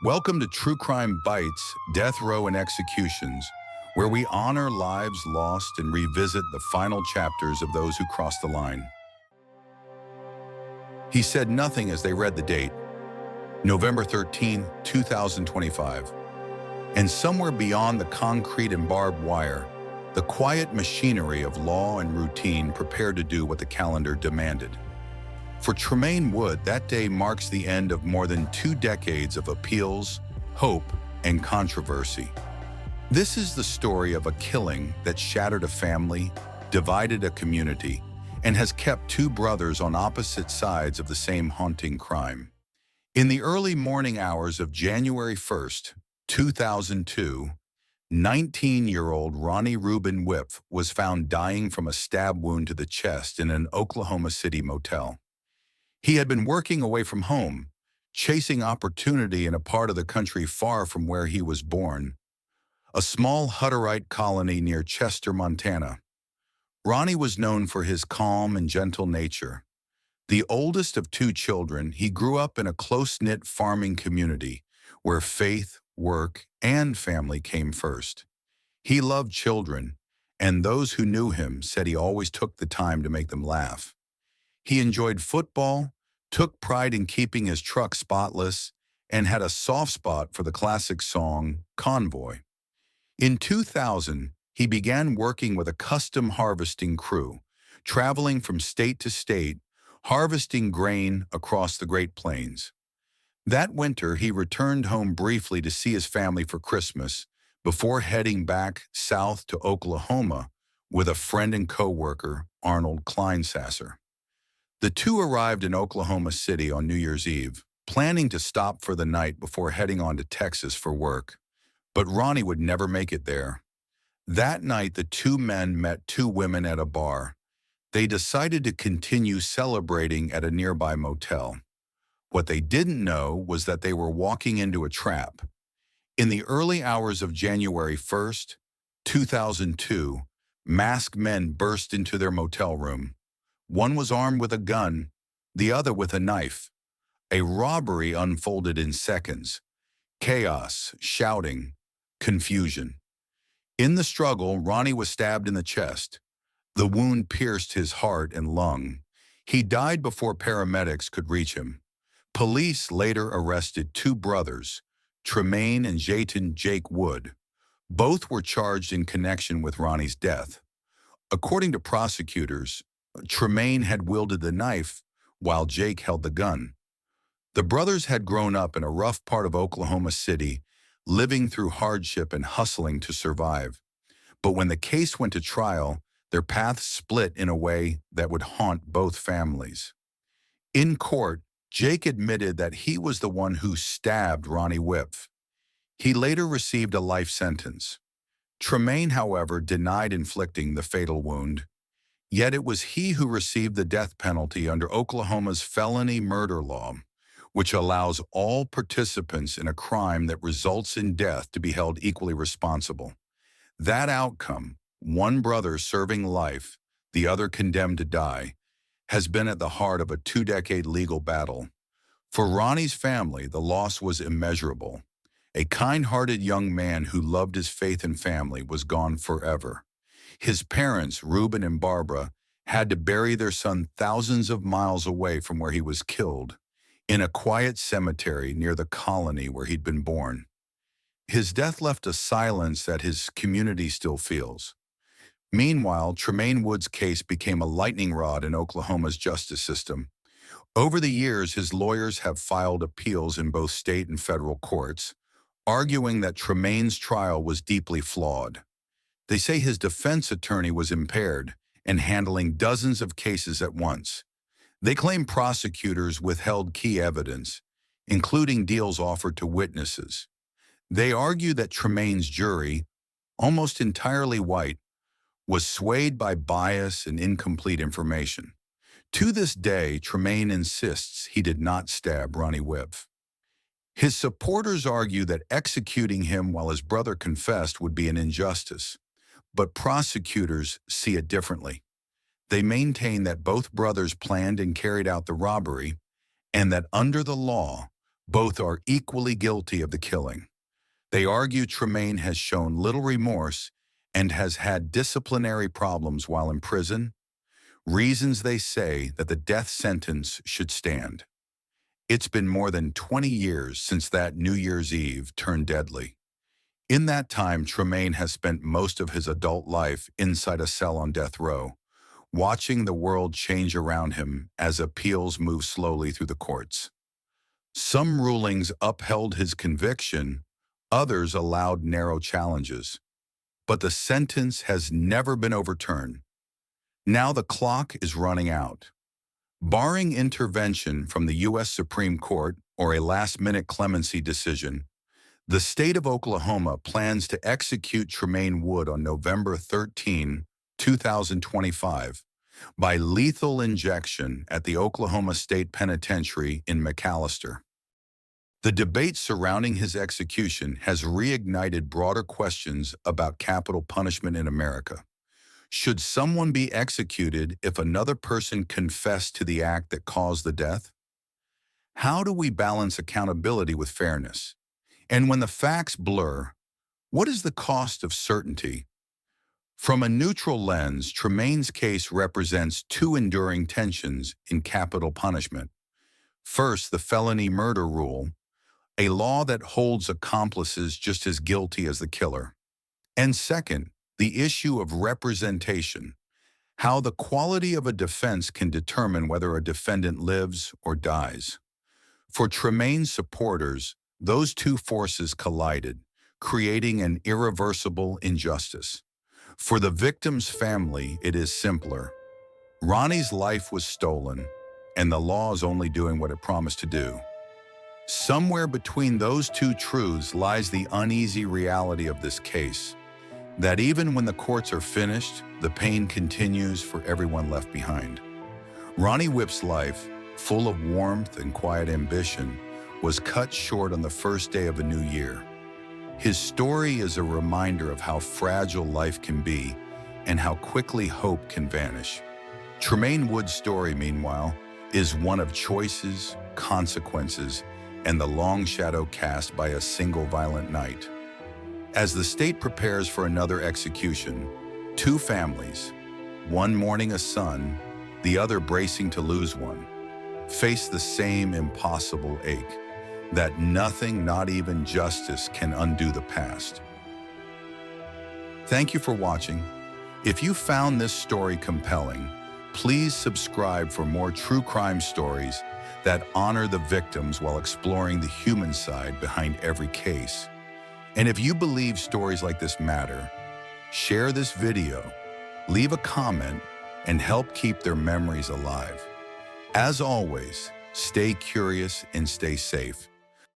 Welcome to True Crime Bites, Death Row and Executions, where we honor lives lost and revisit the final chapters of those who crossed the line. He said nothing as they read the date, November 13, 2025. And somewhere beyond the concrete and barbed wire, the quiet machinery of law and routine prepared to do what the calendar demanded. For Tremane Wood, that day marks the end of more than 2 decades of appeals, hope, and controversy. This is the story of a killing that shattered a family, divided a community, and has kept 2 brothers on opposite sides of the same haunting crime. In the early morning hours of January 1st, 2002, 19-year-old Ronnie Wipf was found dying from a stab wound to the chest in an Oklahoma City motel. He had been working away from home, chasing opportunity in a part of the country far from where he was born, a small Hutterite colony near Chester, Montana. Ronnie was known for his calm and gentle nature. The oldest of 2 children, he grew up in a close-knit farming community where faith, work, and family came first. He loved children, and those who knew him said he always took the time to make them laugh. He enjoyed football, took pride in keeping his truck spotless, and had a soft spot for the classic song, Convoy. In 2000, he began working with a custom harvesting crew, traveling from state to state, harvesting grain across the Great Plains. That winter, he returned home briefly to see his family for Christmas before heading back south to Oklahoma with a friend and co-worker, Arnold Kleinsasser. The 2 arrived in Oklahoma City on New Year's Eve, planning to stop for the night before heading on to Texas for work. But Ronnie would never make it there. That night, the 2 men met 2 women at a bar. They decided to continue celebrating at a nearby motel. What they didn't know was that they were walking into a trap. In the early hours of January 1st, 2002, masked men burst into their motel room. One was armed with a gun, the other with a knife. A robbery unfolded in seconds. Chaos, shouting, confusion. In the struggle, Ronnie was stabbed in the chest. The wound pierced his heart and lung. He died before paramedics could reach him. Police later arrested 2 brothers, Tremane and Jake Wood. Both were charged in connection with Ronnie's death. According to prosecutors, Tremane had wielded the knife while Jake held the gun. The brothers had grown up in a rough part of Oklahoma City, living through hardship and hustling to survive. But when the case went to trial, their paths split in a way that would haunt both families. In court, Jake admitted that he was the one who stabbed Ronnie Wipf. He later received a life sentence. Tremane, however, denied inflicting the fatal wound. Yet it was he who received the death penalty under Oklahoma's felony murder law, which allows all participants in a crime that results in death to be held equally responsible. That outcome, one brother serving life, the other condemned to die, has been at the heart of a 2-decade legal battle. For Ronnie's family, the loss was immeasurable. A kind-hearted young man who loved his faith and family was gone forever. His parents, Reuben and Barbara, had to bury their son thousands of miles away from where he was killed, in a quiet cemetery near the colony where he'd been born. His death left a silence that his community still feels. Meanwhile, Tremane Wood's case became a lightning rod in Oklahoma's justice system. Over the years, his lawyers have filed appeals in both state and federal courts, arguing that Tremane's trial was deeply flawed. They say his defense attorney was impaired and handling dozens of cases at once. They claim prosecutors withheld key evidence, including deals offered to witnesses. They argue that Tremane's jury, almost entirely white, was swayed by bias and incomplete information. To this day, Tremane insists he did not stab Ronnie Wipf. His supporters argue that executing him while his brother confessed would be an injustice, but prosecutors see it differently. They maintain that both brothers planned and carried out the robbery, and that under the law, Both are equally guilty of the killing. They argue Tremane has shown little remorse and has had disciplinary problems while in prison, reasons they say that the death sentence should stand. It's been more than 20 years since that New Year's Eve turned deadly. In that time, Tremane has spent most of his adult life inside a cell on death row, watching the world change around him as appeals move slowly through the courts. Some rulings upheld his conviction, others allowed narrow challenges. But the sentence has never been overturned. Now the clock is running out. Barring intervention from the U.S. Supreme Court or a last-minute clemency decision, the state of Oklahoma plans to execute Tremane Wood on November 13, 2025, by lethal injection at the Oklahoma State Penitentiary in McAlester. The debate surrounding his execution has reignited broader questions about capital punishment in America. Should someone be executed if another person confessed to the act that caused the death? How do we balance accountability with fairness? And when the facts blur, what is the cost of certainty? From a neutral lens, Tremane's case represents two enduring tensions in capital punishment. First, the felony murder rule, a law that holds accomplices just as guilty as the killer. And second, the issue of representation, how the quality of a defense can determine whether a defendant lives or dies. For Tremane's supporters, those two forces collided, creating an irreversible injustice. For the victim's family, it is simpler. Ronnie's life was stolen, and the law is only doing what it promised to do. Somewhere between those two truths lies the uneasy reality of this case, that even when the courts are finished, the pain continues for everyone left behind. Ronnie Wipf's life, full of warmth and quiet ambition, was cut short on the first day of a new year. His story is a reminder of how fragile life can be and how quickly hope can vanish. Tremane Wood's story, meanwhile, is one of choices, consequences, and the long shadow cast by a single violent night. As the state prepares for another execution, two families, one mourning a son, the other bracing to lose one, face the same impossible ache, that nothing, not even justice, can undo the past. Thank you for watching. If you found this story compelling, please subscribe for more true crime stories that honor the victims while exploring the human side behind every case. And if you believe stories like this matter, share this video, leave a comment, and help keep their memories alive. As always, stay curious and stay safe.